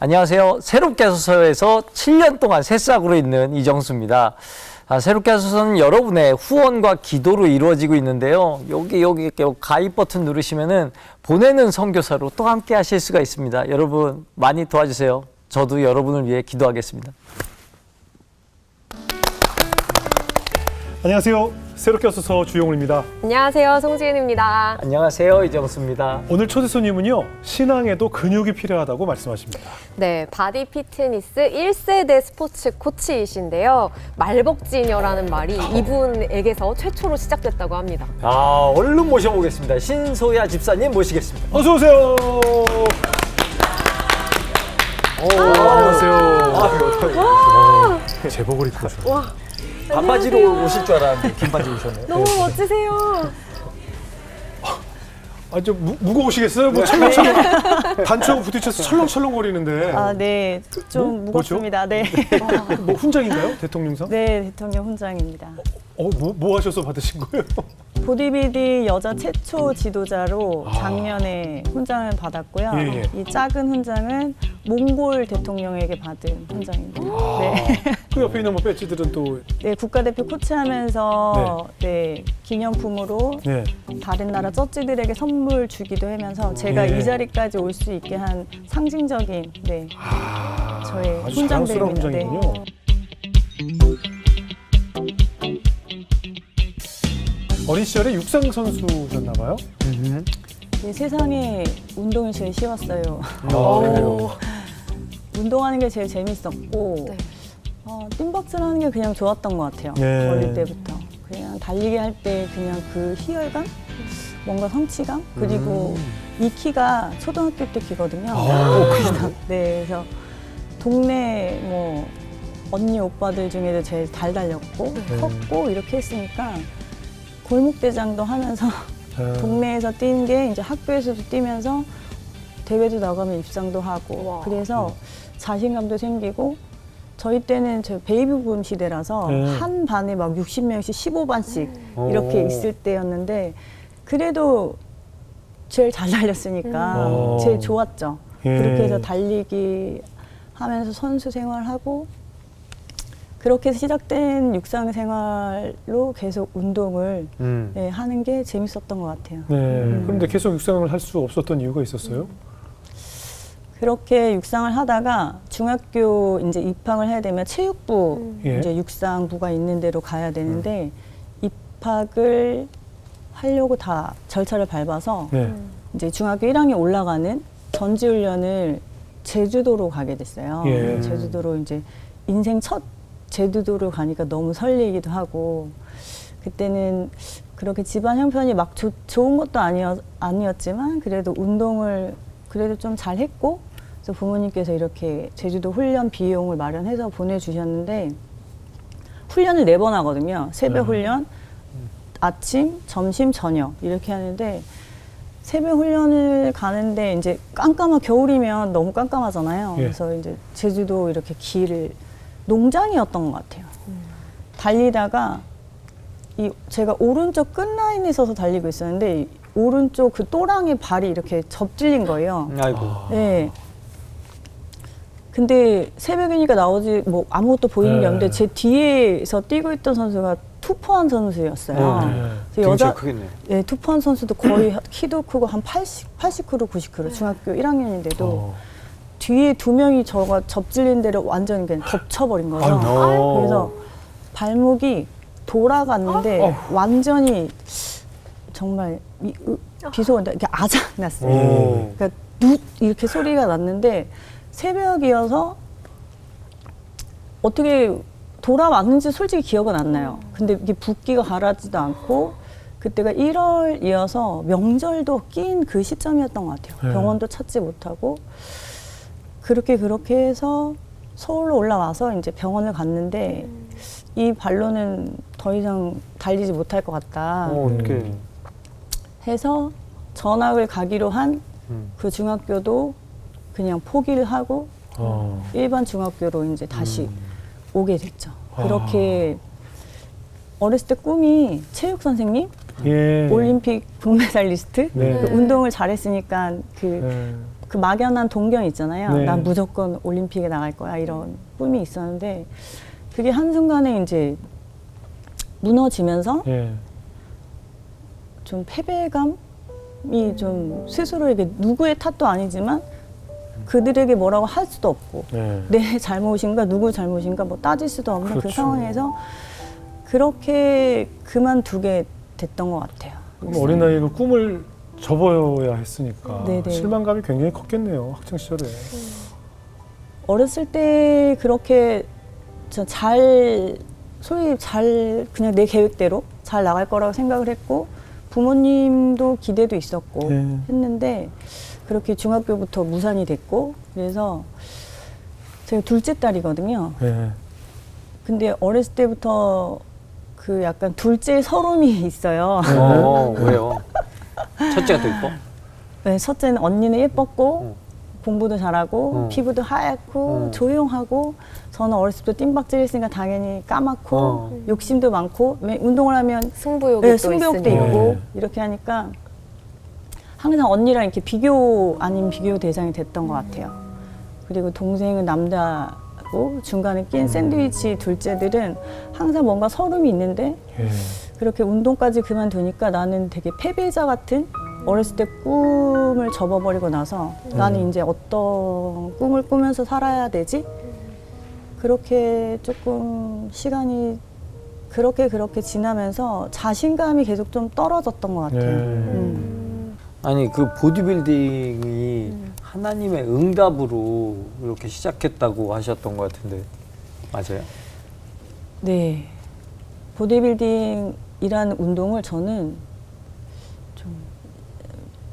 안녕하세요. 새롭게 하소서에서 7년 동안 새싹으로 있는 이정수입니다. 새롭게 하소서는 여러분의 후원과 기도로 이루어지고 있는데요. 여기 가입 버튼 누르시면은 보내는 선교사로 또 함께 하실 수가 있습니다. 여러분 많이 도와주세요. 저도 여러분을 위해 기도하겠습니다. 안녕하세요. 새롭게 하소서 주영훈입니다. 안녕하세요. 송지은입니다. 안녕하세요. 이정수입니다. 오늘 초대 손님은요. 신앙에도 근육이 필요하다고 말씀하십니다. 네, 바디 피트니스 1세대 스포츠 코치이신데요. 말벅지녀라는 말이 이분에게서 최초로 시작됐다고 합니다. 얼른 모셔보겠습니다. 신소야 집사님 모시겠습니다. 어서 오세요. 안녕하세요. 제복을 입고 오셨어요. 반바지로 오실 줄 알았는데 긴 바지 오셨네요. 너무 멋지세요. 좀 무거우시겠어요? 뭐 철렁철렁 단추하고 부딪혀서 철렁철렁 거리는데. 네, 좀 무겁습니다. 네. 뭐 훈장인가요? 대통령상? 네, 대통령 훈장입니다. 뭐 하셔서 받으신 거예요? 보디빌딩 여자 최초 지도자로 작년에 훈장을 받았고요. 예. 이 작은 훈장은 몽골 대통령에게 받은 훈장입니다. 네. 그 옆에 있는 뭐 배지들은 또. 네, 국가대표 코치하면서 네, 기념품으로 네. 다른 나라 쩌찌들에게 선물 주기도 하면서 제가 예. 이 자리까지 올 수 있게 한 상징적인 저의 아주 자랑스러운 훈장들입니다. 네. 훈장이군요. 어린 시절에 육상 선수셨나 봐요? 네, 세상에 운동이 제일 쉬웠어요. 그래요? 운동하는 게 제일 재밌었고 네. 띵박질 하는 게 그냥 좋았던 것 같아요. 네. 어릴 때부터. 그냥 달리기 할 때 그냥 그 희열감? 뭔가 성취감? 그리고 이 키가 초등학교 때 키거든요. 네, 그래서 동네 뭐 언니 오빠들 중에도 제일 잘 달렸고 컸고 이렇게 했으니까 골목대장도 하면서 동네에서 뛰는 게 이제 학교에서도 뛰면서 대회도 나가면 입상도 하고 와. 그래서 자신감도 생기고 저희 때는 저 베이비붐 시대라서 한 반에 막 60명씩 15반씩 이렇게 있을 때였는데 그래도 제일 잘 달렸으니까 제일 좋았죠. 예. 그렇게 해서 달리기 하면서 선수 생활하고 그렇게 해서 시작된 육상 생활로 계속 운동을 네, 하는 게 재밌었던 것 같아요. 네. 그런데 계속 육상을 할 수 없었던 이유가 있었어요? 그렇게 육상을 하다가 중학교 이제 입학을 해야 되면 체육부 예. 이제 육상부가 있는 데로 가야 되는데 입학을 하려고 다 절차를 밟아서 네. 이제 중학교 1학년 올라가는 전지훈련을 제주도로 가게 됐어요. 예. 제주도로 이제 인생 첫 제주도를 가니까 너무 설레기도 하고 그때는 그렇게 집안 형편이 막 좋은 것도 아니었지만 그래도 운동을 그래도 좀 잘했고 그래서 부모님께서 이렇게 제주도 훈련 비용을 마련해서 보내주셨는데 훈련을 4번 하거든요. 새벽 훈련, 아침, 점심, 저녁 이렇게 하는데 새벽 훈련을 가는데 이제 겨울이면 너무 깜깜하잖아요. 예. 그래서 이제 제주도 이렇게 길을 농장이었던 것 같아요. 달리다가 제가 오른쪽 끝라인에 서서 달리고 있었는데 오른쪽 그 또랑에 발이 이렇게 접질린 거예요. 아이고. 네. 근데 새벽이니까 나오지 뭐 아무것도 보이는 게 없는데 제 뒤에서 뛰고 있던 선수가 투포한 선수였어요. 그래서 등치가 크겠네. 네, 투포한 선수도 거의 키도 크고 한 80kg, 90kg 중학교 1학년인데도 뒤에 2명이 저가 접질린 데를 완전히 그냥 덮쳐버린 거예요. 그래서 발목이 돌아갔는데 완전히 정말 비속어인데 이렇게 아작났어요. 그러니까 눕 이렇게 소리가 났는데 새벽이어서 어떻게 돌아왔는지 솔직히 기억은 안 나요. 근데 이게 붓기가 가라지도 않고 그때가 1월이어서 명절도 낀 그 시점이었던 것 같아요. 병원도 찾지 못하고 그렇게 해서 서울로 올라와서 이제 병원을 갔는데 이 발로는 더 이상 달리지 못할 것 같다. 어떻게? 해서 전학을 가기로 한 그 중학교도 그냥 포기를 하고 일반 중학교로 이제 다시 오게 됐죠. 그렇게 어렸을 때 꿈이 체육 선생님, 예. 올림픽 금메달리스트, 네. 그 운동을 잘했으니까 그 그 막연한 동경 있잖아요. 네. 난 무조건 올림픽에 나갈 거야 이런 꿈이 있었는데 그게 한순간에 이제 무너지면서 예. 좀 패배감이 좀 스스로에게 누구의 탓도 아니지만 그들에게 뭐라고 할 수도 없고 예. 내 잘못인가 누구 잘못인가 뭐 따질 수도 없는 그 그렇죠. 상황에서 그렇게 그만두게 됐던 것 같아요. 그럼 어린 나이에 그 꿈을 접어야 했으니까 네네. 실망감이 굉장히 컸겠네요. 학창 시절에. 어렸을 때 그렇게 소위 잘 그냥 내 계획대로 잘 나갈 거라고 생각을 했고 부모님도 기대도 있었고 예. 했는데 그렇게 중학교부터 무산이 됐고 그래서 제가 둘째 딸이거든요. 예. 근데 어렸을 때부터 그 약간 둘째 서름이 있어요. 왜요? 첫째가 더 이뻐? 네, 첫째는 언니는 예뻤고 공부도 잘하고 피부도 하얗고 조용하고 저는 어렸을 때 띵박질 했으니까 당연히 까맣고 욕심도 많고 운동을 하면 승부욕이 네, 또 승부욕도 있으니까. 있고 네. 이렇게 하니까 항상 언니랑 이렇게 비교 아닌 비교 대상이 됐던 것 같아요. 그리고 동생은 남자고 중간에 낀 샌드위치 둘째들은 항상 뭔가 서름이 있는데 예. 그렇게 운동까지 그만두니까 나는 되게 패배자 같은 어렸을 때 꿈을 접어버리고 나서 나는 이제 어떤 꿈을 꾸면서 살아야 되지? 그렇게 조금 시간이 그렇게 지나면서 자신감이 계속 좀 떨어졌던 것 같아요. 예. 아니 그 보디빌딩이 하나님의 응답으로 이렇게 시작했다고 하셨던 것 같은데 맞아요? 네. 보디빌딩이라는 운동을 저는 좀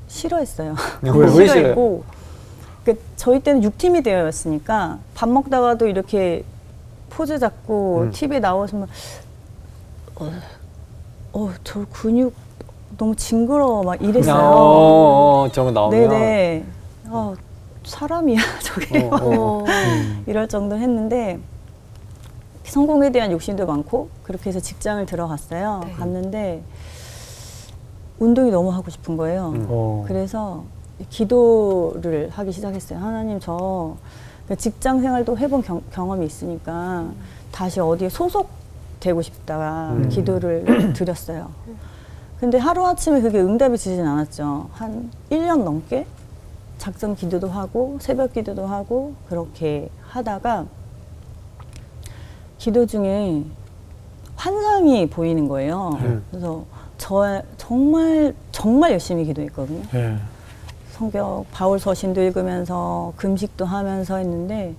싫어했어요. 왜 싫어요? 싫어했고 그러니까 저희 때는 6팀이 되어 있으니까 밥 먹다가도 이렇게 포즈 잡고 TV에 나오시면 저 근육 너무 징그러워 막 이랬어요. 저거 나오면 네네. 사람이야 저게 이럴 정도 했는데 성공에 대한 욕심도 많고 그렇게 해서 직장을 들어갔어요. 네. 갔는데 운동이 너무 하고 싶은 거예요. 어. 그래서 기도를 하기 시작했어요. 하나님 저 직장 생활도 해본 경험이 있으니까 다시 어디에 소속되고 싶다 기도를 드렸어요. 근데 하루아침에 그게 응답이 지진 않았죠. 한 1년 넘게 작전 기도도 하고 새벽 기도도 하고 그렇게 하다가 기도 중에 환상이 보이는 거예요. 그래서 정말 열심히 기도했거든요. 예. 성경 바울 서신도 읽으면서 금식도 하면서 했는데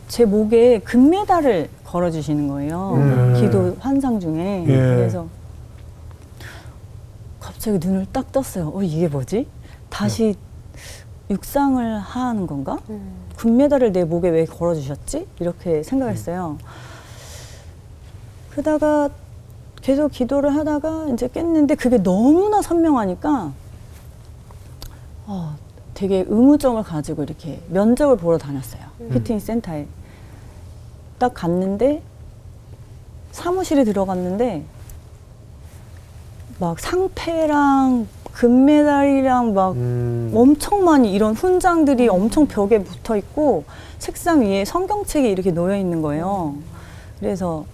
제 목에 금메달을 걸어주시는 거예요. 기도 환상 중에. 예. 그래서 갑자기 눈을 딱 떴어요. 이게 뭐지? 다시 육상을 하는 건가? 금메달을 내 목에 왜 걸어주셨지? 이렇게 생각했어요. 그러다가 계속 기도를 하다가 이제 깼는데 그게 너무나 선명하니까 되게 의무점을 가지고 이렇게 면접을 보러 다녔어요. 피트니스 센터에. 딱 갔는데 사무실에 들어갔는데 막 상패랑 금메달이랑 막 엄청 많이 이런 훈장들이 엄청 벽에 붙어 있고 책상 위에 성경책이 이렇게 놓여 있는 거예요. 그래서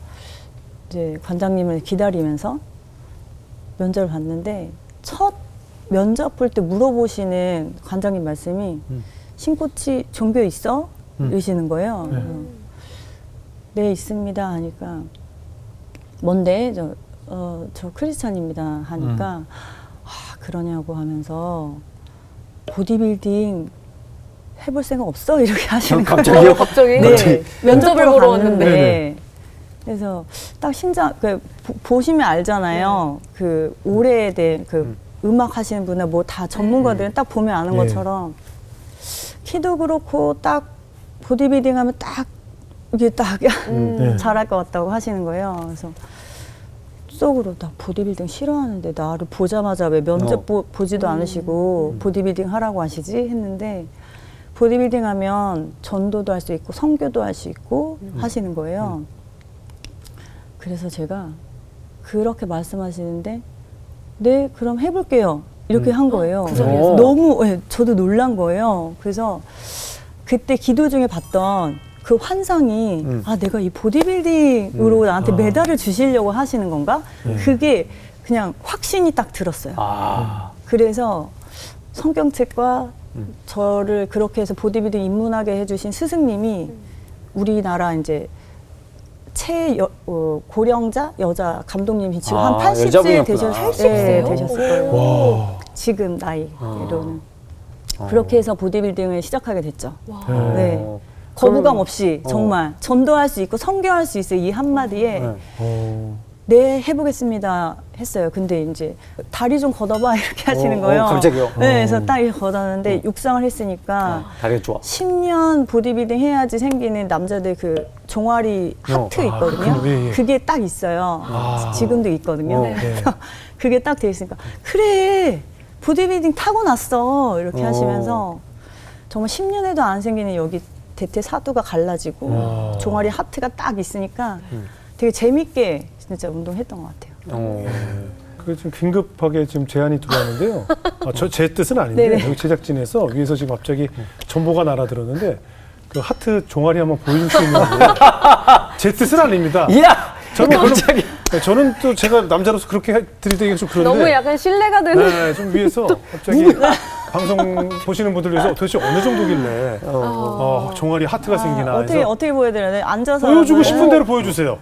이제 관장님을 기다리면서 면접을 봤는데 첫 면접 볼 때 물어보시는 관장님 말씀이 신코치 종교 있어? 이러시는 거예요. 그래서 네 있습니다 하니까 뭔데? 저 크리스찬입니다 하니까 그러냐고 하면서 보디빌딩 해볼 생각 없어? 이렇게 하시는 거예요. 갑자기요? 갑자기? 네, 면접을 보러 왔는데. 갔는데 그래서 딱 보시면 알잖아요. 그 오래된 그 음악 하시는 분이나 뭐 다 전문가들은 딱 보면 아는 것처럼 키도 그렇고 딱 보디빌딩 하면 딱 이게 딱 잘할 것 같다고 하시는 거예요. 그래서 속으로 나 보디빌딩 싫어하는데 나를 보자마자 왜 면접 보지도 않으시고 보디빌딩 하라고 하시지 했는데 보디빌딩 하면 전도도 할 수 있고 선교도 할 수 있고 하시는 거예요. 그래서 제가 그렇게 말씀하시는데 네 그럼 해볼게요 이렇게 한 거예요. 자리에서? 너무 저도 놀란 거예요. 그래서 그때 기도 중에 봤던 그 환상이 아 내가 이 보디빌딩으로 나한테 메달을 주시려고 하시는 건가? 그게 그냥 확신이 딱 들었어요. 그래서 성경책과 저를 그렇게 해서 보디빌딩 입문하게 해주신 스승님이 우리나라 이제 고령자 여자 감독님이 지금 한 80세 여자분이었구나. 되셨어요. 80세요? 되셨을 거예요. 와. 지금 나이로는. 그렇게 해서 보디빌딩을 시작하게 됐죠. 네. 거부감 없이 정말 전도할 수 있고 선교할 수 있어요. 이 한마디에 네 해보겠습니다 했어요. 근데 이제 다리 좀 걷어봐 이렇게 하시는 거예요. 갑자기요? 네, 그래서 딱 이렇게 걷었는데 육상을 했으니까 다리가 좋아. 10년 보디빌딩 해야지 생기는 남자들 그 종아리 하트 있거든요. 예. 그게 딱 있어요. 지금도 있거든요. 그래서 그게 딱 돼 있으니까 그래 보디빌딩 타고났어 이렇게 하시면서 정말 10년에도 안 생기는 여기 대퇴 사두가 갈라지고 종아리 하트가 딱 있으니까 되게 재밌게 진짜 운동했던 것 같아요. 그 지금 긴급하게 지금 제안이 들어왔는데요. 제 뜻은 아닌데 네네. 여기 제작진에서 위에서 지금 갑자기 정보가 날아들었는데 그 하트 종아리 한번 보여줄 수 있는 제 뜻은 아닙니다. 야! 저는 갑자기. 저는 또 제가 남자로서 그렇게 들이대기가 좀 그런데 너무 약간 신뢰가 되는. 네, 좀 위에서 갑자기 방송 보시는 분들 위해서 도대체 어느 정도길래 종아리 하트가 생기나 해서 어떻게 보여드려야 돼? 앉아서 보여주고 싶은 대로 보여주세요.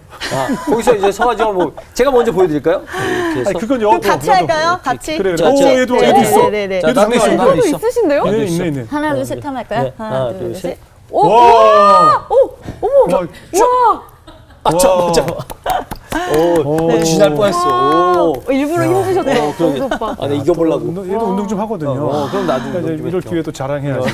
거기서 이제 서가지고 뭐 제가 먼저 보여드릴까요? 이렇게 해서. 아니 그건 그럼 같이 할까요? 같이? 그래. 자, 오 자, 얘도 네, 있어. 네, 네. 얘도 나도 있어, 장난 나도 아니고. 있어. 있으신데요? 있네. 하나 둘 셋 하면 할까요? 네. 하나, 둘, 셋. 오! 와. 어머! 와. 아, 잠깐만. 오, 쥐날 뻔했어. 오. 일부러 힘주셨죠, 그러게. 정수 오빠. 아, 네, 이겨보려고. 얘도 운동 좀 하거든요. 그럼 나도 그러니까 이제 운동 좀 이럴 했죠. 기회 또 자랑해야지.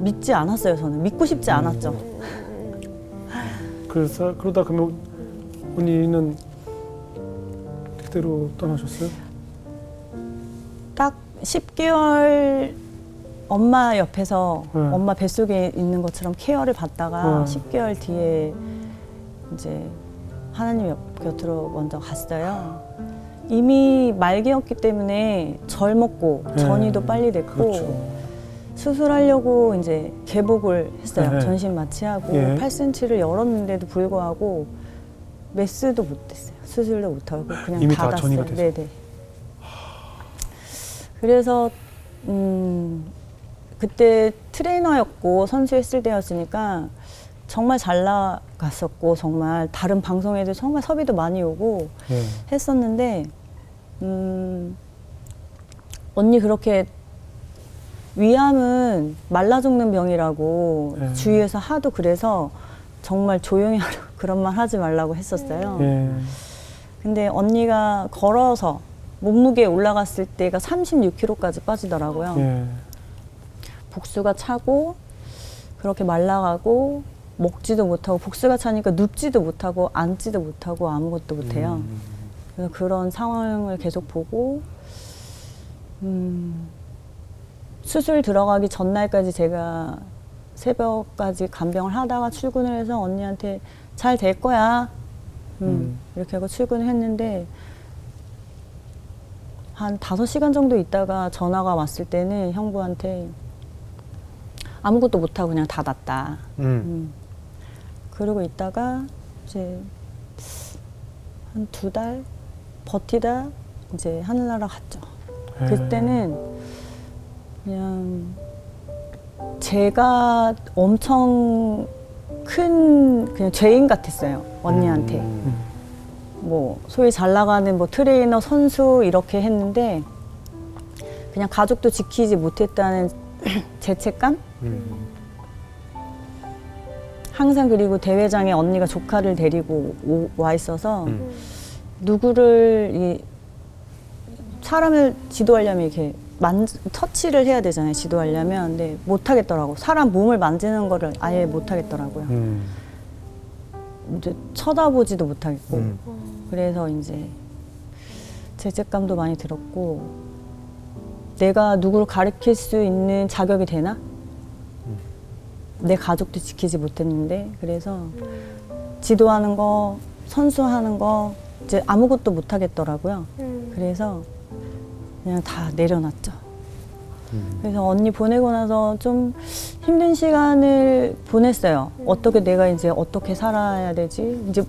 믿지 않았어요. 저는 믿고 싶지 않았죠. 그래서 그러다 그러면 언니는 그대로 떠나셨어요? 딱 10개월 엄마 옆에서 엄마 뱃속에 있는 것처럼 케어를 받다가 10개월 뒤에 이제 하나님 곁으로 먼저 갔어요. 이미 말기였기 때문에 젊었고 전이도 빨리 됐고 그렇죠. 수술하려고 이제 개복을 했어요. 네. 전신 마취하고 예. 8cm를 열었는데도 불구하고 메스도 못 됐어요. 수술도 못 하고 그냥 이미 다 닫았어요. 전이가 됐어요? 네네. 그래서 그때 트레이너였고 선수했을 때였으니까 정말 잘 나갔었고 정말 다른 방송에도 정말 섭외도 많이 오고 예. 했었는데 언니 그렇게 위암은 말라 죽는 병이라고 주위에서 하도 그래서 정말 조용히 하라고 그런 말 하지 말라고 했었어요. 예. 근데 언니가 걸어서 몸무게 올라갔을 때가 36kg까지 빠지더라고요. 예. 복수가 차고 그렇게 말라가고 먹지도 못하고 복수가 차니까 눕지도 못하고 앉지도 못하고 아무것도 못해요. 그래서 그런 상황을 계속 보고 수술 들어가기 전날까지 제가 새벽까지 간병을 하다가 출근을 해서 언니한테 잘 될 거야. 이렇게 하고 출근을 했는데 한 5시간 정도 있다가 전화가 왔을 때는 형부한테 아무것도 못하고 그냥 닫았다. 그러고 있다가 이제 한 2달 버티다 이제 하늘나라 갔죠. 그때는 그냥 제가 엄청 큰 그냥 죄인 같았어요. 언니한테. 뭐 소위 잘 나가는 뭐 트레이너 선수 이렇게 했는데 그냥 가족도 지키지 못했다는 죄책감? 항상 그리고 대회장에 언니가 조카를 데리고 와 있어서 누구를 사람을 지도하려면 이렇게 터치를 해야 되잖아요. 지도하려면. 근데 못 하겠더라고. 사람 몸을 만지는 거를 아예 못 하겠더라고요. 이제 쳐다보지도 못하겠고. 그래서 이제 죄책감도 많이 들었고 내가 누구를 가르칠 수 있는 자격이 되나? 내 가족도 지키지 못했는데 그래서 지도하는 거, 선수하는 거 이제 아무것도 못 하겠더라고요. 그래서 그냥 다 내려놨죠. 그래서 언니 보내고 나서 좀 힘든 시간을 보냈어요. 어떻게 내가 이제 어떻게 살아야 되지? 이제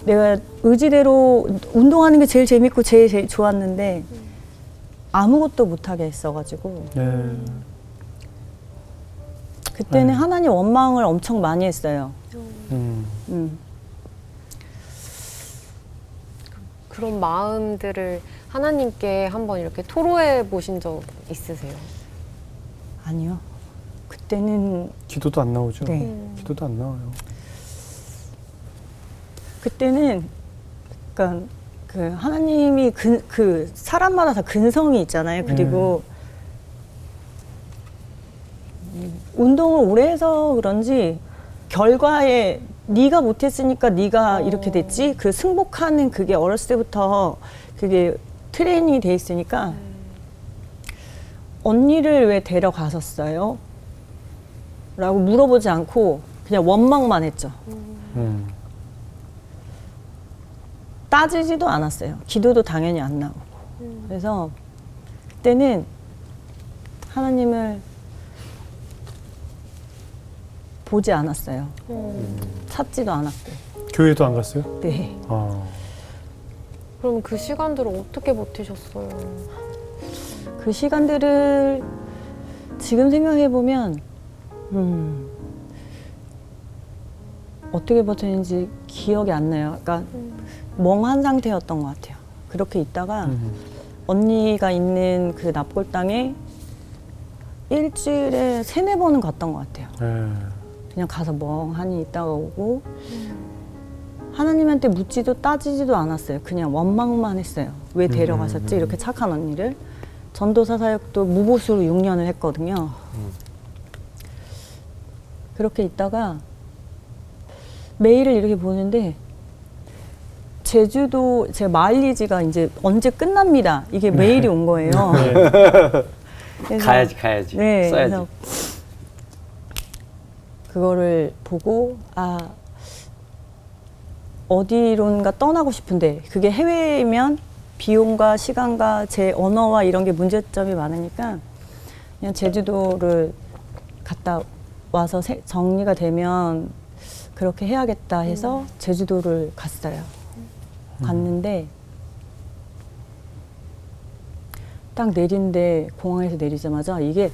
내가 의지대로 운동하는 게 제일 재밌고 제일 좋았는데 아무것도 못하게 했어가지고 네. 그때는 하나님 원망을 엄청 많이 했어요. 그런 마음들을 하나님께 한번 이렇게 토로해 보신 적 있으세요? 아니요. 그때는 기도도 안 나오죠. 네. 기도도 안 나와요. 그때는 그러니까 그 하나님이 그 사람마다 다 근성이 있잖아요. 그리고 운동을 오래 해서 그런지 결과에 네가 못했으니까 네가 이렇게 됐지. 그 승복하는 그게 어렸을 때부터 그게 트레이닝이 돼 있으니까 언니를 왜 데려가셨어요? 라고 물어보지 않고 그냥 원망만 했죠. 따지지도 않았어요. 기도도 당연히 안 나오고. 그래서 그때는 하나님을 보지 않았어요. 찾지도 않았고. 교회도 안 갔어요? 네. 아. 그럼 그 시간들을 어떻게 버티셨어요? 그 시간들을 지금 생각해 보면 어떻게 버텼는지 기억이 안 나요. 그러니까 멍한 상태였던 것 같아요. 그렇게 있다가 언니가 있는 그 납골당에 일주일에 3-4번은 갔던 것 같아요. 네. 그냥 가서 멍하니 있다가 오고 하나님한테 묻지도 따지지도 않았어요. 그냥 원망만 했어요. 왜 데려가셨지? 이렇게 착한 언니를. 전도사 사역도 무보수로 6년을 했거든요. 그렇게 있다가 메일을 이렇게 보는데 제주도 제 마일리지가 이제 언제 끝납니다. 이게 메일이 온 거예요. 그래서 가야지. 네, 써야지. 그래서 그거를 보고 어디론가 떠나고 싶은데 그게 해외이면 비용과 시간과 제 언어와 이런 게 문제점이 많으니까 그냥 제주도를 갔다 와서 정리가 되면 그렇게 해야겠다 해서 제주도를 갔어요. 갔는데 딱 내린데 공항에서 내리자마자 이게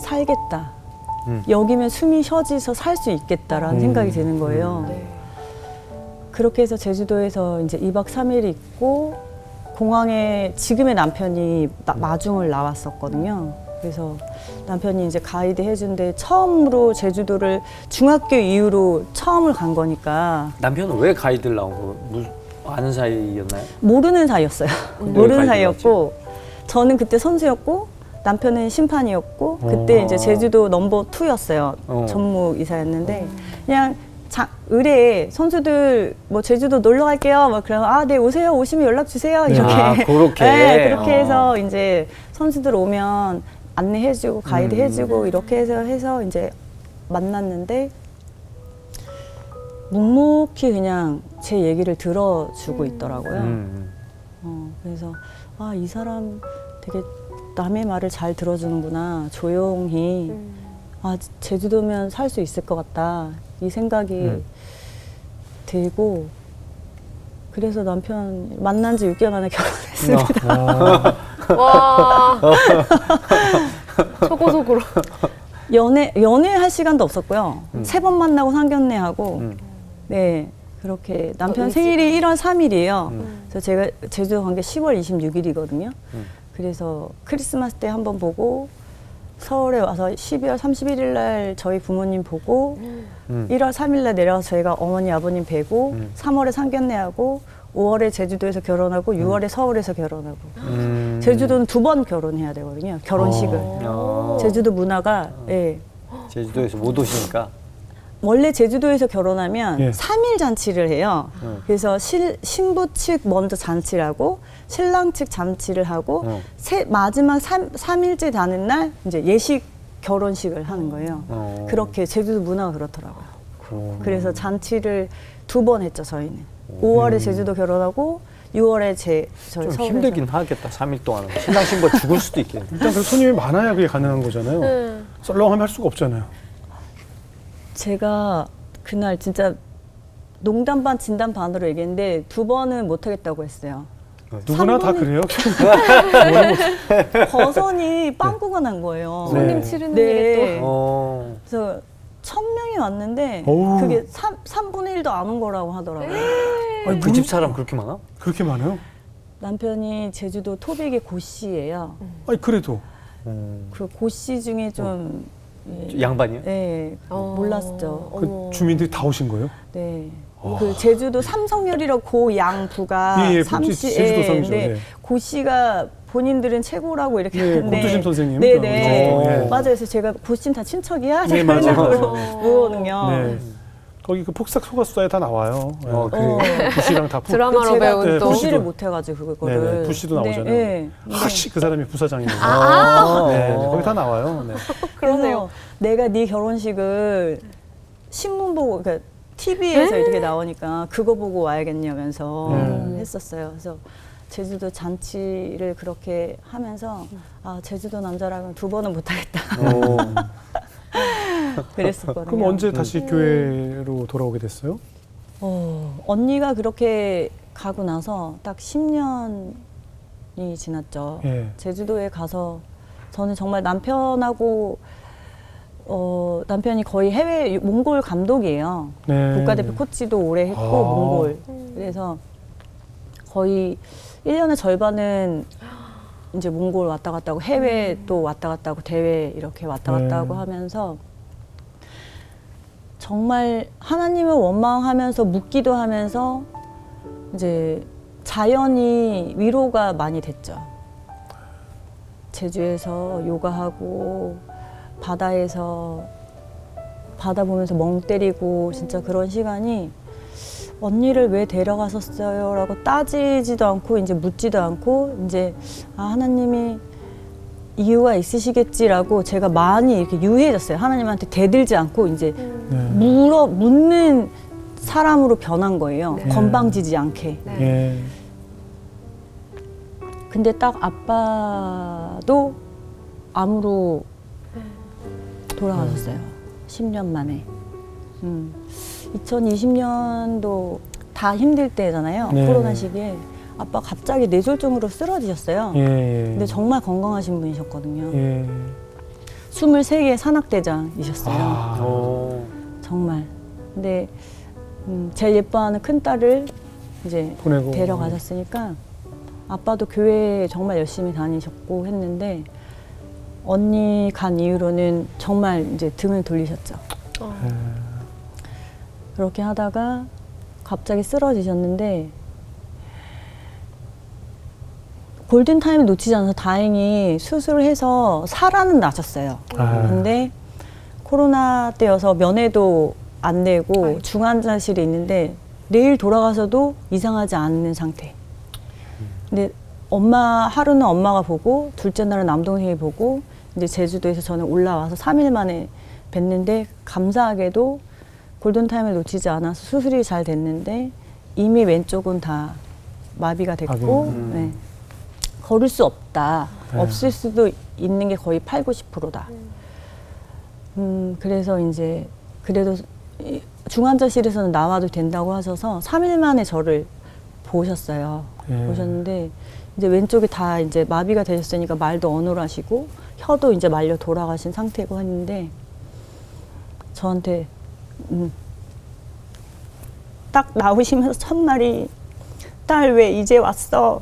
살겠다. 여기면 숨이 쉬어져서 살 수 있겠다라는 생각이 드는 거예요. 네. 그렇게 해서 제주도에서 이제 2박 3일 있고 공항에 지금의 남편이 마중을 나왔었거든요. 그래서 남편이 이제 가이드 해준데 처음으로 제주도를 중학교 이후로 처음을 간 거니까 남편은 왜 가이드를 나온 거? 아는 사이였나요? 모르는 사이였어요. 모르는 사이였고 저는 그때 선수였고 남편은 심판이었고 그때 이제 제주도 넘버 2였어요. 전무 이사였는데 그냥 의뢰에 선수들 뭐 제주도 놀러 갈게요. 막 그래서 네 오세요. 오시면 연락 주세요. 이렇게. 그렇게. 네, 그렇게 해서 이제 선수들 오면 안내해주고 가이드 해주고 이렇게 해서 이제 만났는데 묵묵히 그냥 제 얘기를 들어주고 있더라고요. 그래서 이 사람 되게 남의 말을 잘 들어주는구나. 조용히. 제주도면 살 수 있을 것 같다. 이 생각이 들고 그래서 남편 만난 지 6개월 만에 결혼했습니다. 와. 속으로. 연애할 시간도 없었고요. 3번 만나고 상견례하고 네 그렇게 남편 생일이 1월 3일이에요. 그래서 제가 제주도 간 게 10월 26일이거든요. 그래서 크리스마스 때 한번 보고 서울에 와서 12월 31일 날 저희 부모님 보고 1월 3일 날 내려와서 저희가 어머니 아버님 뵈고 3월에 상견례하고 5월에 제주도에서 결혼하고 6월에 서울에서 결혼하고 제주도는 2번 결혼해야 되거든요. 결혼식을. 제주도 문화가 예. 제주도에서 못 오시니까. 원래 제주도에서 결혼하면 예. 3일 잔치를 해요. 그래서 신부 측 먼저 잔치를 하고 신랑 측 잔치를 하고 마지막 3일째 되는 날 이제 예식 결혼식을 하는 거예요. 그렇게 제주도 문화가 그렇더라고요. 그래서 잔치를 2번 했죠, 저희는. 5월에 제주도 결혼하고 6월에 저희 좀 서울에서. 힘들긴 하겠다. 3일 동안은. 신랑 신부가 죽을 수도 있겠네. 일단 그 손님이 많아야 그게 가능한 거잖아요. 썰렁하면 할 수가 없잖아요. 제가 그날 진짜 농담 반 진담 반으로 얘기했는데 2번은 못 하겠다고 했어요. 누구나 다 3번은 그래요. 버선이 빵꾸가 난 거예요. 네. 손님 치르는 네. 일에 그래서 1000명이 왔는데 어우. 그게 3분의 1도 안 온 거라고 하더라고요. 아니, 그 집 사람 그렇게 많아? 그렇게 많아요? 남편이 제주도 토백의 고씨예요. 아니 그래도 그 고씨 중에 좀 양반이요? 네, 몰랐죠. 그 주민들이 다 오신 거예요? 네. 그 제주도 삼성열이라고 고 양부가 예, 제주도 성이죠. 네. 예. 고 씨가 본인들은 최고라고 이렇게 예, 하는데 권두심 선생님. 네네 예. 맞아요. 그래서 제가 고씨는 다 친척이야. 네, 제가 맞아요. 맨날 물어보거든요. 네. 거기 그 폭삭 소가수다에 다 나와요. 그래요? 부시랑 다 드라마로 네, 배운 또 부시를 못 해가지고 그거를. 네네, 부시도 나오잖아요. 네. 하씨 그 사람이 부사장이에요. 아. 네, 거기 다 나와요. 네. 그래서 내가 네 결혼식을 신문 보고 그러니까 TV에서 이렇게 나오니까 그거 보고 와야겠냐면서 했었어요. 그래서 제주도 잔치를 그렇게 하면서 아 제주도 남자라면 2번은 못하겠다. 그랬었거든요. 그럼 언제 다시 교회로 돌아오게 됐어요? 언니가 그렇게 가고 나서 딱 10년이 지났죠. 예. 제주도에 가서 저는 정말 남편하고 남편이 거의 해외 몽골 감독이에요. 네. 국가대표 코치도 오래 했고 아. 몽골. 그래서 거의 1년의 절반은 이제 몽골 왔다 갔다 하고 해외 또 왔다 갔다 하고 대회 이렇게 왔다 갔다 하고 하면서 정말 하나님을 원망하면서 묻기도 하면서 이제 자연이 위로가 많이 됐죠. 제주에서 요가하고 바다에서 바다 보면서 멍 때리고 진짜 그런 시간이 언니를 왜 데려가셨어요? 라고 따지지도 않고 이제 묻지도 않고 이제 아 하나님이 이유가 있으시겠지라고 제가 많이 이렇게 유해졌어요. 하나님한테 대들지 않고 이제 묻는 사람으로 변한 거예요. 네. 건방지지 않게. 네. 예. 근데 딱 아빠도 암으로 돌아가셨어요. 10년 만에. 2020년도 다 힘들 때잖아요. 네. 코로나 시기에. 아빠 갑자기 뇌졸중으로 쓰러지셨어요. 예. 근데 정말 건강하신 분이셨거든요. 예. 23개 산악대장이셨어요. 아. 정말. 근데 제일 예뻐하는 큰딸을 이제 보내고. 데려가셨으니까 아빠도 교회 정말 열심히 다니셨고 했는데 언니 간 이후로는 정말 이제 등을 돌리셨죠. 그렇게 하다가 갑자기 쓰러지셨는데 골든타임을 놓치지 않아서 다행히 수술을 해서 살아는 나셨어요. 근데 코로나 때여서 면회도 안 되고 중환자실에 있는데 내일 돌아가서도 이상하지 않는 상태. 근데 하루는 엄마가 보고 둘째 날은 남동생이 보고 이제 제주도에서 저는 올라와서 3일 만에 뵀는데 감사하게도 골든타임을 놓치지 않아서 수술이 잘 됐는데 이미 왼쪽은 다 마비가 됐고 네. 걸을 수 없다. 네. 없을 수도 있는 게 거의 80~90%다. 그래서 이제 그래도 중환자실에서는 나와도 된다고 하셔서 3일 만에 저를 보셨어요. 보셨는데 이제 왼쪽이 다 이제 마비가 되셨으니까 말도 어눌하시고 혀도 이제 말려 돌아가신 상태고 했는데 저한테 딱 나오시면서 첫말이 딸 왜 이제 왔어?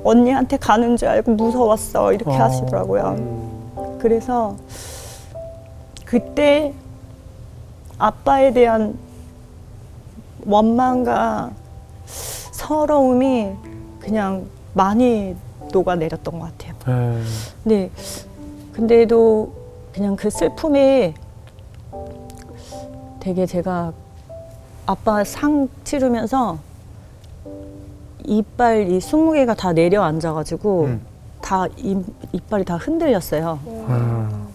언니한테 가는 줄 알고 무서웠어 이렇게 하시더라고요. 그래서 그때 아빠에 대한 원망과 서러움이 그냥 많이 녹아내렸던 것 같아요. 네. 근데도 그냥 그 슬픔에 되게 제가 아빠 상 치르면서 이빨 이 20개가 다 내려앉아가지고 다 이빨이 다 흔들렸어요.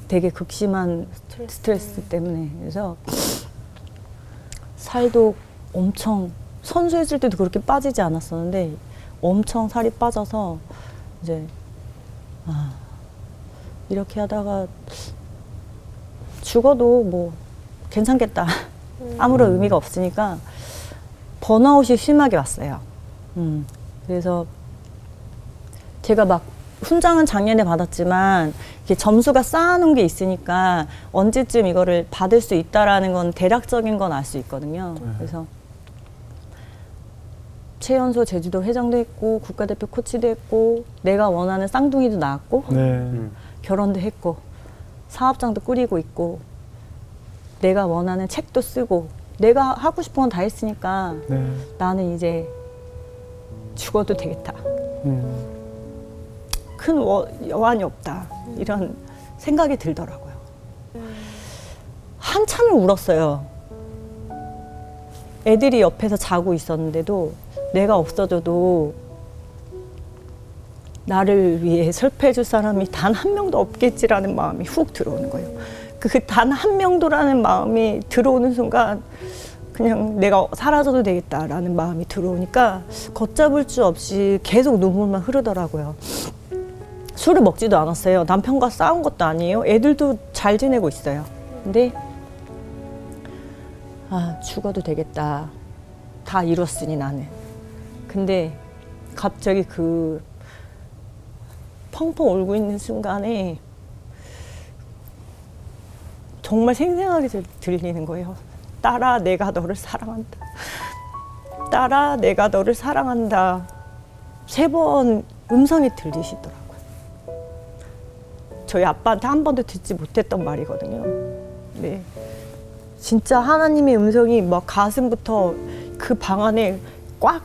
되게 극심한 스트레스 때문에. 그래서 살도 엄청 선수했을 때도 그렇게 빠지지 않았었는데 엄청 살이 빠져서 이제 이렇게 하다가 죽어도 뭐 괜찮겠다. 아무런 의미가 없으니까 번아웃이 심하게 왔어요. 그래서 제가 막 훈장은 작년에 받았지만 이게 점수가 쌓아놓은 게 있으니까 언제쯤 이거를 받을 수 있다라는 건 대략적인 건 알 수 있거든요. 그래서 최연소 제주도 회장도 했고 국가대표 코치도 했고 내가 원하는 쌍둥이도 낳았고 결혼도 했고 사업장도 꾸리고 있고 내가 원하는 책도 쓰고 내가 하고 싶은 건 다 했으니까 나는 이제 죽어도 되겠다. 큰 여한이 없다. 이런 생각이 들더라고요. 한참을 울었어요. 애들이 옆에서 자고 있었는데도 내가 없어져도 나를 위해 슬퍼해줄 사람이 단 한 명도 없겠지라는 마음이 훅 들어오는 거예요. 그 단 한 명도라는 마음이 들어오는 순간 그냥 내가 사라져도 되겠다라는 마음이 들어오니까 걷잡을 수 없이 계속 눈물만 흐르더라고요. 술을 먹지도 않았어요. 남편과 싸운 것도 아니에요. 애들도 잘 지내고 있어요. 근데 죽어도 되겠다. 다 이뤘으니 나는. 근데 갑자기 그 펑펑 울고 있는 순간에 정말 생생하게 들리는 거예요. 딸아, 내가 너를 사랑한다. 딸아, 내가 너를 사랑한다. 3번 음성이 들리시더라고요. 저희 아빠한테 한 번도 듣지 못했던 말이거든요. 네. 진짜 하나님의 음성이 막 가슴부터 그 방 안에 꽉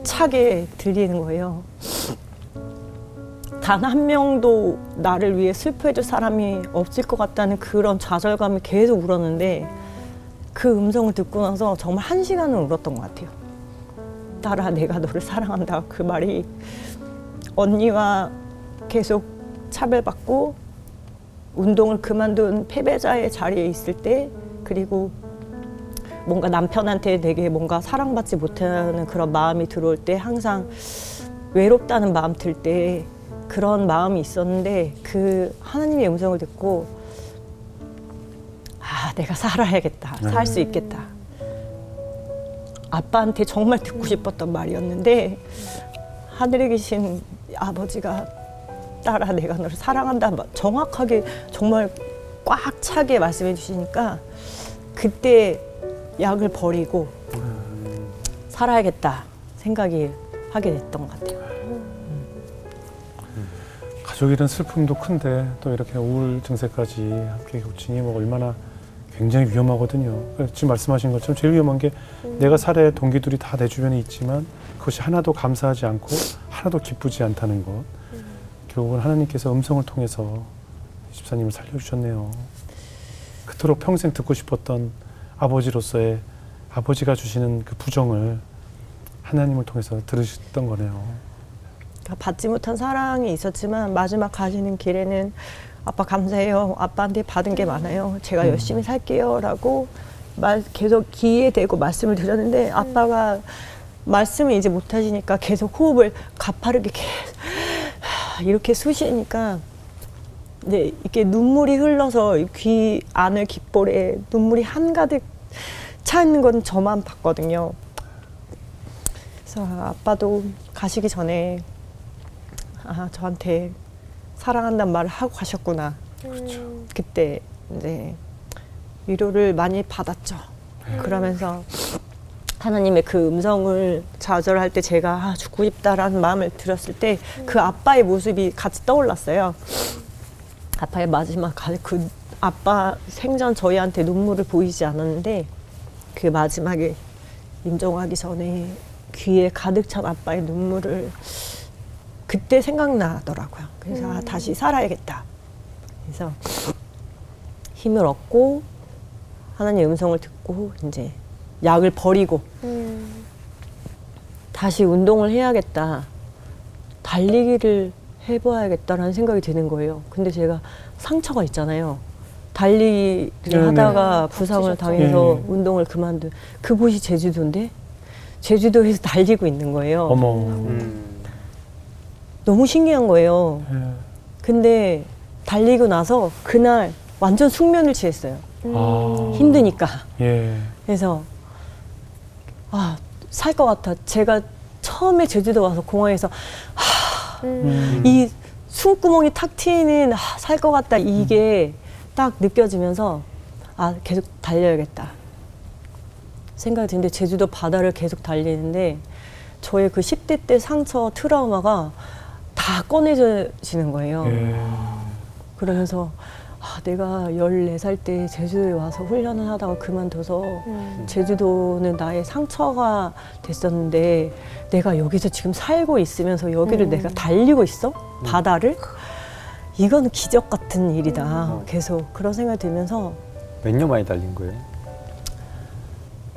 차게 들리는 거예요. 단 한 명도 나를 위해 슬퍼해줄 사람이 없을 것 같다는 그런 좌절감이 계속 울었는데 그 음성을 듣고 나서 정말 1시간은 울었던 것 같아요. 딸아, 내가 너를 사랑한다. 그 말이 언니와 계속 차별받고 운동을 그만둔 패배자의 자리에 있을 때 그리고 뭔가 남편한테 되게 뭔가 사랑받지 못하는 그런 마음이 들어올 때 항상 외롭다는 마음 들 때 그런 마음이 있었는데 그 하나님의 음성을 듣고 내가 살아야겠다. 살 수 있겠다. 아빠한테 정말 듣고 싶었던 말이었는데 하늘에 계신 아버지가 딸아, 내가 너를 사랑한다. 정확하게 정말 꽉 차게 말씀해 주시니까 그때 약을 버리고 살아야겠다 생각이 하게 됐던 것 같아요. 가족이란 슬픔도 큰데 또 이렇게 우울 증세까지 함께 겹치니 뭐 얼마나 굉장히 위험하거든요. 지금 말씀하신 것처럼 제일 위험한 게 내가 살아야 동기들이 다 내 주변에 있지만 그것이 하나도 감사하지 않고 하나도 기쁘지 않다는 것. 결국은 하나님께서 음성을 통해서 집사님을 살려주셨네요. 그토록 평생 듣고 싶었던 아버지로서의 아버지가 주시는 그 부정을 하나님을 통해서 들으셨던 거네요. 받지 못한 사랑이 있었지만 마지막 가시는 길에는 아빠 감사해요. 아빠한테 받은 게 많아요. 제가 열심히 살게요. 라고 계속 귀에 대고 말씀을 드렸는데 아빠가 말씀을 이제 못하시니까 계속 호흡을 가파르게 계속 이렇게 쑤시니까 네, 이렇게 눈물이 흘러서 귀 안을 귓볼에 눈물이 한가득 차 있는 건 저만 봤거든요. 그래서 아빠도 가시기 전에 저한테 사랑한다는 말을 하고 가셨구나. 그렇죠. 그때 이제 위로를 많이 받았죠. 그러면서 하나님의 그 음성을 좌절할 때 제가 죽고 싶다라는 마음을 들었을 때 그 아빠의 모습이 같이 떠올랐어요. 아빠의 마지막 그 아빠 생전 저희한테 눈물을 보이지 않았는데 그 마지막에 임종하기 전에 귀에 가득 찬 아빠의 눈물을 그때 생각나더라고요. 그래서 다시 살아야겠다. 그래서 힘을 얻고 하나님 음성을 듣고 이제 약을 버리고 다시 운동을 해야겠다. 달리기를 해봐야겠다라는 생각이 드는 거예요. 근데 제가 상처가 있잖아요. 달리기를 네네. 하다가 부상을 당해서 네. 운동을 그만둔 그곳이 제주도인데 제주도에서 달리고 있는 거예요. 어머. 너무 신기한 거예요. 예. 근데 달리고 나서 그날 완전 숙면을 취했어요. 아. 힘드니까. 예. 그래서 살 것 같아. 제가 처음에 제주도 와서 공항에서 이 숨구멍이 탁 트이는 살 것 같다 이게 딱 느껴지면서 계속 달려야겠다 생각이 드는데 제주도 바다를 계속 달리는데 저의 그 10대 때 상처 트라우마가 다 꺼내지는 거예요. 예. 그러면서 내가 14살 때 제주도에 와서 훈련을 하다가 그만둬서 제주도는 나의 상처가 됐었는데 내가 여기서 지금 살고 있으면서 여기를 내가 달리고 있어? 바다를? 이건 기적 같은 일이다. 계속 그런 생각이 들면서 몇 년 만에 달린 거예요?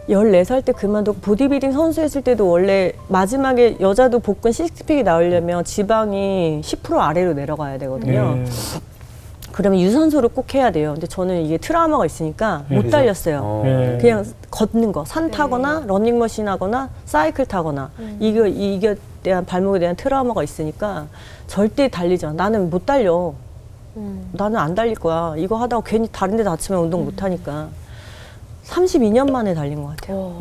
14살 때 그만두고 보디빌딩 선수 했을 때도 원래 마지막에 여자도 복근 식스팩이 나오려면 지방이 10% 아래로 내려가야 되거든요. 예. 그러면 유산소를 꼭 해야 돼요. 근데 저는 이게 트라우마가 있으니까 못 그래서? 달렸어요. 예. 그냥 걷는 거, 산 타거나 러닝머신 하거나 사이클 타거나 이게 대한 발목에 대한 트라우마가 있으니까 절대 달리지 않아. 나는 못 달려. 나는 안 달릴 거야. 이거 하다가 괜히 다른 데 다치면 운동 못 하니까. 32년 만에 달린 것 같아요.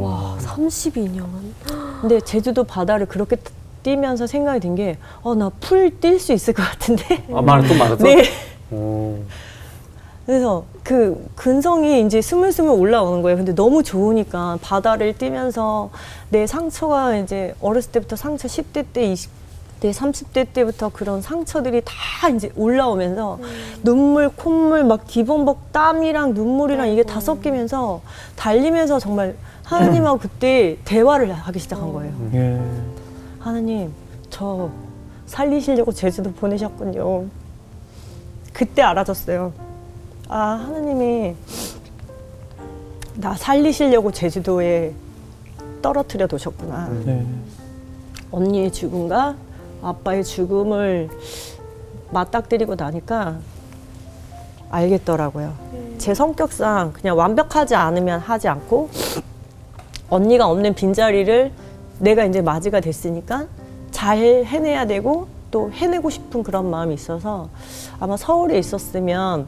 와, 32년. 근데 제주도 바다를 그렇게 뛰면서 생각이 든 게, 나 풀 뛸 수 있을 것 같은데? 마라톤 마라톤? 네. 오. 그래서 그 근성이 이제 스물스물 올라오는 거예요. 근데 너무 좋으니까 바다를 뛰면서 내 상처가 이제 어렸을 때부터 상처 10대 때, 20대, 30대 때부터 그런 상처들이 다 이제 올라오면서 눈물, 콧물, 막 기범벅 땀이랑 눈물이랑 이게 다 섞이면서 달리면서 정말 하나님하고 그때 대화를 하기 시작한 거예요. 예. 하나님, 저 살리시려고 제주도 보내셨군요. 그때 알아졌어요. 하나님이 나 살리시려고 제주도에 떨어뜨려 두셨구나. 예. 언니의 죽음과 아빠의 죽음을 맞닥뜨리고 나니까 알겠더라고요. 제 성격상 그냥 완벽하지 않으면 하지 않고 언니가 없는 빈자리를 내가 이제 맞이가 됐으니까 잘 해내야 되고 또 해내고 싶은 그런 마음이 있어서 아마 서울에 있었으면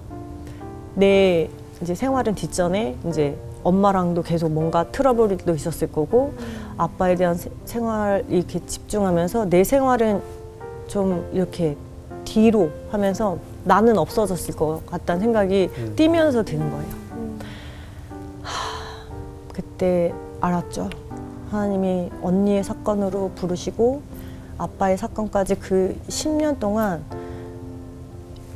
내 이제 생활은 뒷전에 이제 엄마랑도 계속 뭔가 트러블도 있었을 거고 아빠에 대한 생활 이렇게 집중하면서 내 생활은 좀 이렇게 뒤로 하면서 나는 없어졌을 것 같다는 생각이 뛰면서 드는 거예요. 그때 알았죠. 하나님이 언니의 사건으로 부르시고 아빠의 사건까지 그 10년 동안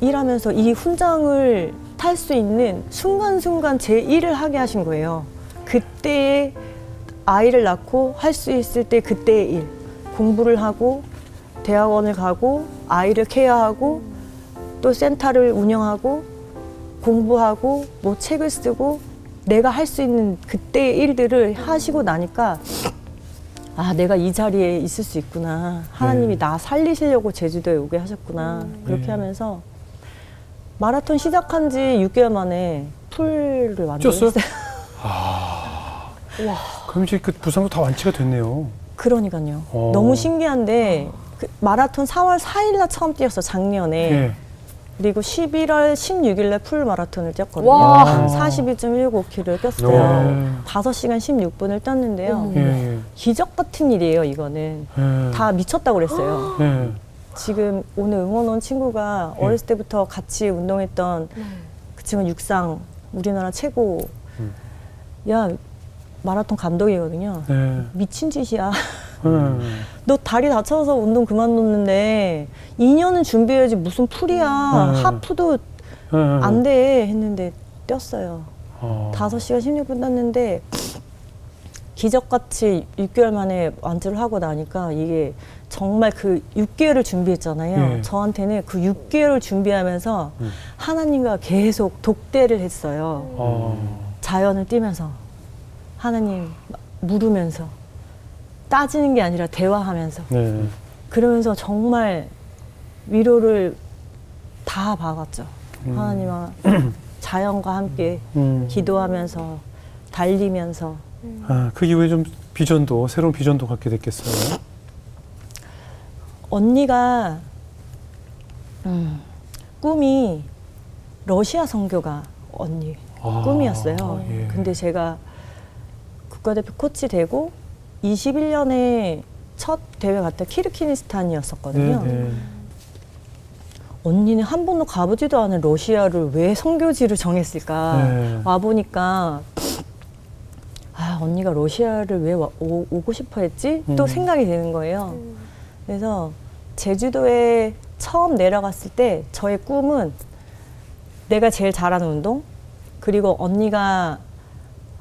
일하면서 이 훈장을 탈 수 있는 순간순간 제 일을 하게 하신 거예요. 그때의 아이를 낳고 할 수 있을 때 그때의 일. 공부를 하고 대학원을 가고 아이를 케어하고 또 센터를 운영하고 공부하고 뭐 책을 쓰고 내가 할 수 있는 그때의 일들을 하시고 나니까 내가 이 자리에 있을 수 있구나. 하나님이 나 살리시려고 제주도에 오게 하셨구나. 그렇게 하면서 마라톤 시작한 지 6개월 만에 풀을 완주했어요. 그럼 이제 그 부상도 다 완치가 됐네요. 그러니까요. 너무 신기한데 그 마라톤 4월 4일 날 처음 뛰었어, 작년에. 예. 그리고 11월 16일 날 풀 마라톤을 뛰었거든요. 와. 42.195km를 뛰었어요. 예. 5시간 16분을 뛰었는데요. 예. 기적 같은 일이에요, 이거는. 예. 다 미쳤다고 그랬어요. 예. 지금 오늘 응원 온 친구가 어렸을 때부터 같이 운동했던 그 친구는 육상 우리나라 최고 야 마라톤 감독이거든요. 예. 미친 짓이야. 예. 너 다리 다쳐서 운동 그만뒀는데 2년은 준비해야지 무슨 풀이야. 하프도 안 돼 했는데 뛰었어요. 5시간 16분 뛰었는데 기적같이 6개월 만에 완주를 하고 나니까 이게 정말 그 6개월을 준비했잖아요. 예. 저한테는 그 6개월을 준비하면서 하나님과 계속 독대를 했어요. 자연을 뛰면서 하나님 물으면서 따지는 게 아니라 대화하면서 네. 그러면서 정말 위로를 다 받았죠. 하나님과 자연과 함께 기도하면서 달리면서 그 이후에 좀 새로운 비전도 갖게 됐겠어요. 언니가 꿈이 러시아 선교가 언니 꿈이었어요. 예. 근데 제가 국가대표 코치 되고 21년에 첫 대회 갔다 키르키니스탄이었었거든요. 네. 언니는 한 번도 가보지도 않은 러시아를 왜 선교지를 정했을까? 네. 와보니까 언니가 러시아를 왜 오고 싶어 했지? 또 생각이 드는 거예요. 그래서 제주도에 처음 내려갔을 때 저의 꿈은 내가 제일 잘하는 운동, 그리고 언니가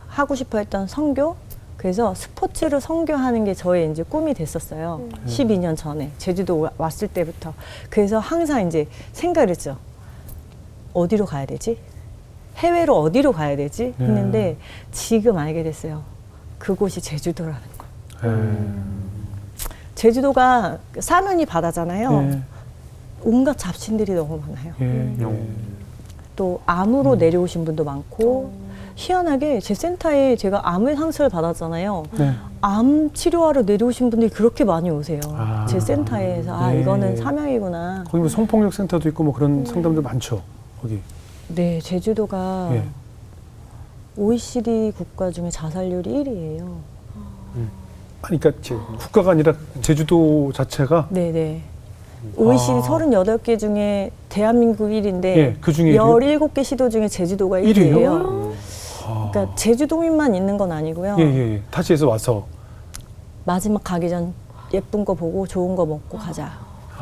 하고 싶어 했던 선교, 그래서 스포츠로 선교하는 게 저의 이제 꿈이 됐었어요. 12년 전에 제주도 왔을 때부터. 그래서 항상 이제 생각을 했죠. 어디로 가야 되지? 해외로 어디로 가야 되지? 했는데 지금 알게 됐어요. 그곳이 제주도라는 거. 제주도가 사면이 바다잖아요. 네. 온갖 잡신들이 너무 많아요. 예. 또 암으로 내려오신 분도 많고 희한하게 제 센터에 제가 암의 상처를 받았잖아요. 네. 암 치료하러 내려오신 분들이 그렇게 많이 오세요. 제 센터에서 네. 이거는 사명이구나. 거기 뭐 성폭력 센터도 있고 뭐 그런 상담들 많죠. 거기. 네, 제주도가 예. OECD 국가 중에 자살률이 1위예요. 아니 그러니까 국가가 아니라 제주도 자체가 네네. OECD 38개 중에 대한민국 1위인데 예, 그 중에 17개 시도 중에 제주도가 1위예요. 1위요? 그러니까 제주도민만 있는 건 아니고요. 예. 타지에서 와서 마지막 가기 전 예쁜 거 보고 좋은 거 먹고 가자.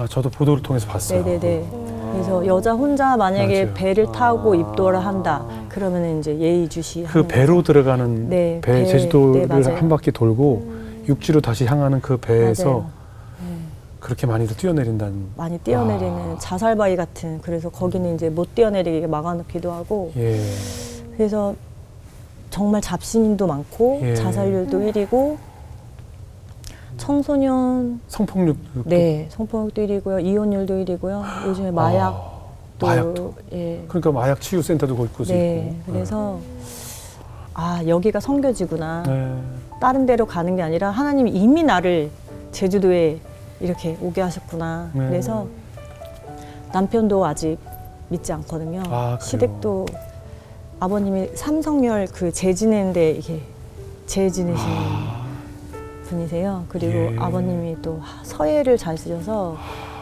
저도 보도를 통해서 봤어요. 네네네. 그래서 여자 혼자 만약에 맞아요. 배를 타고 입도를 한다. 그러면 이제 예의주시. 그 배로 들어가는 네, 배 제주도를 네, 맞아요. 한 바퀴 돌고 육지로 다시 향하는 그 배에서 맞아요. 그렇게 많이들 뛰어내린다는. 많이 뛰어내리는 자살바위 같은. 그래서 거기는 이제 못 뛰어내리게 막아놓기도 하고. 예. 그래서 정말 잡신인도 많고 예. 자살률도 1위고 청소년 성폭력. 네 성폭력도 1위고요. 이혼율도 1위고요. 요즘에 마약도 마약도. 예. 그러니까 마약 치유 센터도 거기 있고. 네. 그래서 여기가 선교지구나. 네. 다른 데로 가는 게 아니라 하나님이 이미 나를 제주도에 이렇게 오게 하셨구나. 네. 그래서 남편도 아직 믿지 않거든요. 그래요? 시댁도 아버님이 삼성열 그 재 지내는데 이게 재 지내시는 분이세요. 그리고 예. 아버님이 또 서예를 잘 쓰셔서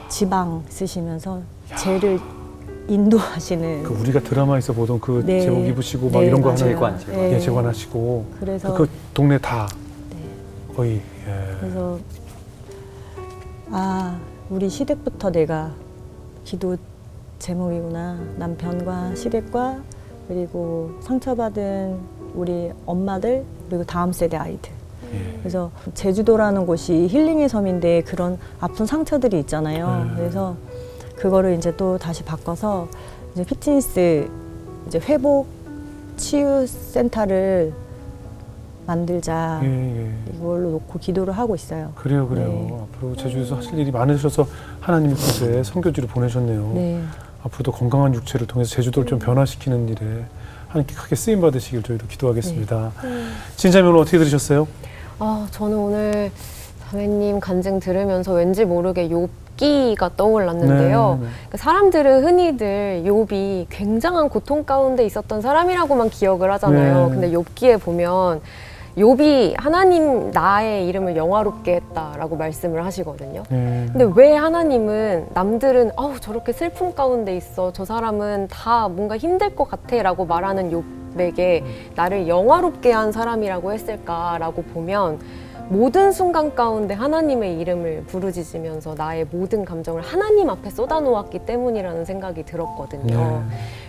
지방 쓰시면서 재를 인도하시는. 그 우리가 드라마에서 보던 그 네. 제복 입으시고 막 네, 이런 거 맞아요. 하는 재관. 네. 예, 재관하시고 그래서 그 동네 다 네. 거의 예. 그래서 우리 시댁부터 내가 기도 제목이구나. 남편과 시댁과 그리고 상처받은 우리 엄마들 그리고 다음 세대 아이들. 예. 그래서 제주도라는 곳이 힐링의 섬인데 그런 아픈 상처들이 있잖아요. 그래서 그거를 이제 또 다시 바꿔서 이제 피트니스 이제 회복 치유 센터를 만들자. 예. 이걸로 놓고 기도를 하고 있어요. 그래요. 네. 앞으로 제주에서 하실 일이 많으셔서 하나님이 그곳에 선교지로 보내셨네요. 네. 앞으로도 건강한 육체를 통해서 제주도를 좀 변화시키는 일에 하나님께 크게 쓰임 받으시길 저희도 기도하겠습니다. 진자면 어떻게 들으셨어요? 저는 오늘 자매님 간증 들으면서 왠지 모르게 욥기가 떠올랐는데요. 네. 그러니까 사람들은 흔히들 욥이 굉장한 고통 가운데 있었던 사람이라고만 기억을 하잖아요. 네. 근데 욥기에 보면 욥이 하나님 나의 이름을 영화롭게 했다라고 말씀을 하시거든요. 네. 근데 왜 하나님은 남들은 저렇게 슬픔 가운데 있어, 저 사람은 다 뭔가 힘들 것 같아 라고 말하는 욥에게 나를 영화롭게 한 사람이라고 했을까라고 보면 모든 순간 가운데 하나님의 이름을 부르짖으면서 나의 모든 감정을 하나님 앞에 쏟아놓았기 때문이라는 생각이 들었거든요.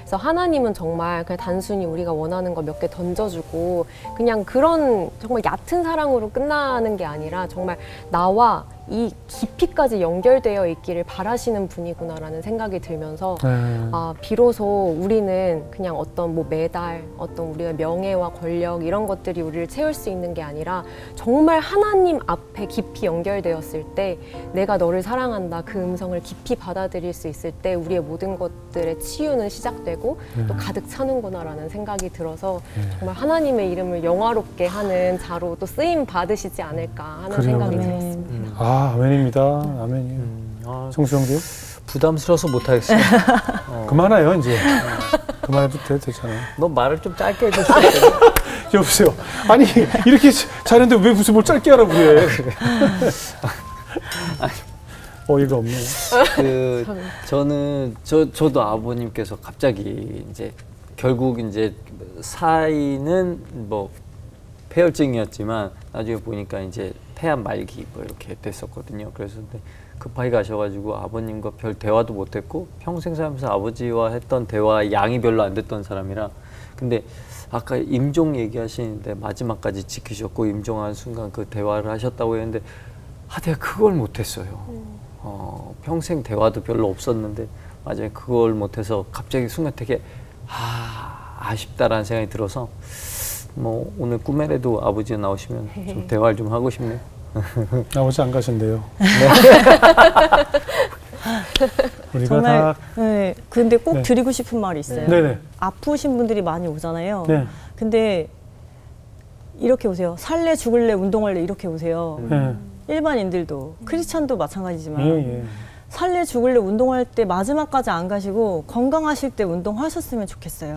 그래서 하나님은 정말 그냥 단순히 우리가 원하는 거 몇 개 던져주고 그냥 그런 정말 얕은 사랑으로 끝나는 게 아니라 정말 나와 이 깊이까지 연결되어 있기를 바라시는 분이구나라는 생각이 들면서 아, 비로소 우리는 그냥 어떤 뭐 메달, 어떤 우리의 명예와 권력 이런 것들이 우리를 채울 수 있는 게 아니라 정말 하나님 앞에 깊이 연결되었을 때 내가 너를 사랑한다 그 음성을 깊이 받아들일 수 있을 때 우리의 모든 것들의 치유는 시작되고 또 가득 차는구나라는 생각이 들어서 정말 하나님의 이름을 영화롭게 하는 자로 또 쓰임 받으시지 않을까 하는 그래요, 생각이 그래요. 들었습니다. 아멘입니다. 아멘이요. 성수형님 부담스러워서 못하겠어요. 그만해요 이제. 그만해도 되잖아요. 너 말을 좀 짧게 해줄 수 있어요? 여보세요. 아니 이렇게 잘했는데 왜 무슨 뭘 짧게 하라고 그래. 어이가 없네. 저도 아버님께서 갑자기 이제 결국 이제 사이는 뭐 폐혈증이었지만 나중에 보니까 이제 폐암 말기 뭐 이렇게 됐었거든요. 그래서 근데 급하게 가셔가지고 아버님과 별 대화도 못했고 평생 살면서 아버지와 했던 대화 양이 별로 안 됐던 사람이라. 근데 아까 임종 얘기하시는데 마지막까지 지키셨고 임종한 순간 그 대화를 하셨다고 했는데 내가 그걸 못했어요. 평생 대화도 별로 없었는데 맞아요. 그걸 못해서 갑자기 순간 되게 아쉽다라는 생각이 들어서 뭐 오늘 꿈에라도 아버지가 나오시면 좀 대화를 좀 하고 싶네요. 아버지 안 가신대요. 우리가 정말 다 네. 근데 꼭 네. 드리고 싶은 말이 있어요. 네네. 아프신 분들이 많이 오잖아요. 네. 근데 이렇게 오세요. 살래 죽을래 운동할래 이렇게 오세요. 네. 일반인들도 크리스찬도 마찬가지지만 예. 살래 죽을래 운동할 때 마지막까지 안 가시고 건강하실 때 운동하셨으면 좋겠어요.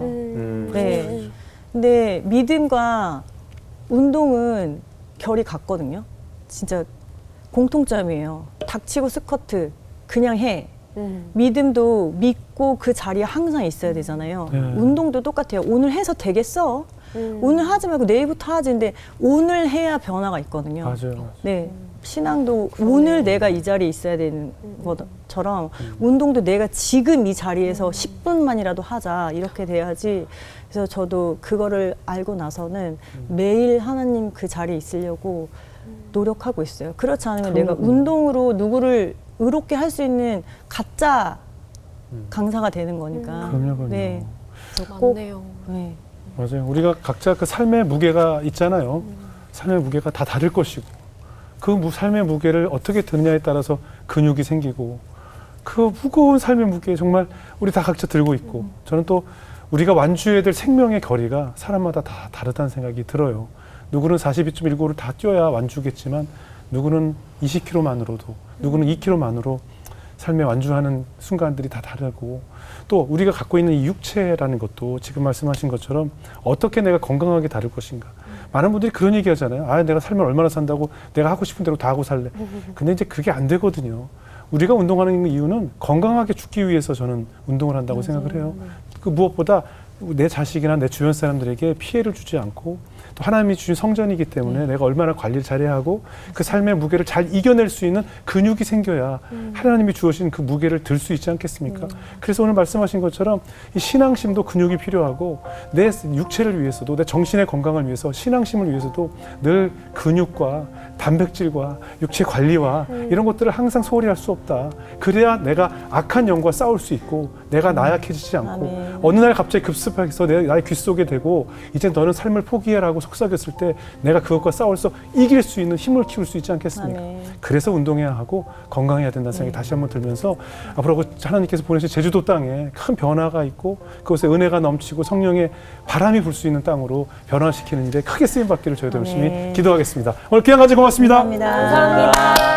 네. 근데 믿음과 운동은 결이 같거든요. 진짜 공통점이에요. 닥치고 스쿼트 그냥 해. 믿음도 믿고 그 자리에 항상 있어야 되잖아요. 운동도 똑같아요. 오늘 해서 되겠어? 오늘 하지 말고 내일부터 하지. 근데 오늘 해야 변화가 있거든요. 맞아요. 네. 신앙도 오늘 내가 이 자리에 있어야 되는 것처럼 운동도 내가 지금 이 자리에서 10분만이라도 하자. 이렇게 돼야지. 그래서 저도 그거를 알고 나서는 매일 하나님 그 자리에 있으려고 노력하고 있어요. 그렇지 않으면 내가 운동으로 누구를 의롭게 할 수 있는 가짜 강사가 되는 거니까. 그럼요. 네. 그래서 꼭 맞네요. 네. 맞아요. 우리가 각자 그 삶의 무게가 있잖아요. 삶의 무게가 다 다를 것이고 그 삶의 무게를 어떻게 드느냐에 따라서 근육이 생기고 그 무거운 삶의 무게 정말 우리 다 각자 들고 있고 저는 또 우리가 완주해야 될 생명의 거리가 사람마다 다 다르다는 생각이 들어요. 누구는 42.195를 다 뛰어야 완주겠지만 누구는 20km만으로도 누구는 2km만으로 삶에 완주하는 순간들이 다 다르고 또 우리가 갖고 있는 이 육체라는 것도 지금 말씀하신 것처럼 어떻게 내가 건강하게 다룰 것인가. 많은 분들이 그런 얘기 하잖아요. 내가 삶을 얼마나 산다고 내가 하고 싶은 대로 다 하고 살래. 근데 이제 그게 안 되거든요. 우리가 운동하는 이유는 건강하게 죽기 위해서 저는 운동을 한다고 생각을 해요. 그 무엇보다 내 자식이나 내 주변 사람들에게 피해를 주지 않고 또 하나님이 주신 성전이기 때문에 내가 얼마나 관리를 잘해야 하고 그 삶의 무게를 잘 이겨낼 수 있는 근육이 생겨야 하나님이 주신 그 무게를 들 수 있지 않겠습니까? 그래서 오늘 말씀하신 것처럼 이 신앙심도 근육이 필요하고 내 육체를 위해서도 내 정신의 건강을 위해서 신앙심을 위해서도 늘 근육과 단백질과 육체 관리와 이런 것들을 항상 소홀히 할 수 없다. 그래야 내가 악한 영과 싸울 수 있고 내가 나약해지지 않고 아멘. 어느 날 갑자기 급습해서 나의 귀 속에 대고 이제 너는 삶을 포기해라고 속삭였을 때 내가 그것과 싸워서 이길 수 있는 힘을 키울 수 있지 않겠습니까? 아멘. 그래서 운동해야 하고 건강해야 된다는 생각이 다시 한번 들면서 앞으로 하나님께서 보내신 제주도 땅에 큰 변화가 있고 그곳에 은혜가 넘치고 성령의 바람이 불 수 있는 땅으로 변화시키는 일에 크게 쓰임받기를 저희도 열심히 기도하겠습니다. 오늘 귀한 가지 고맙습니다. 감사합니다.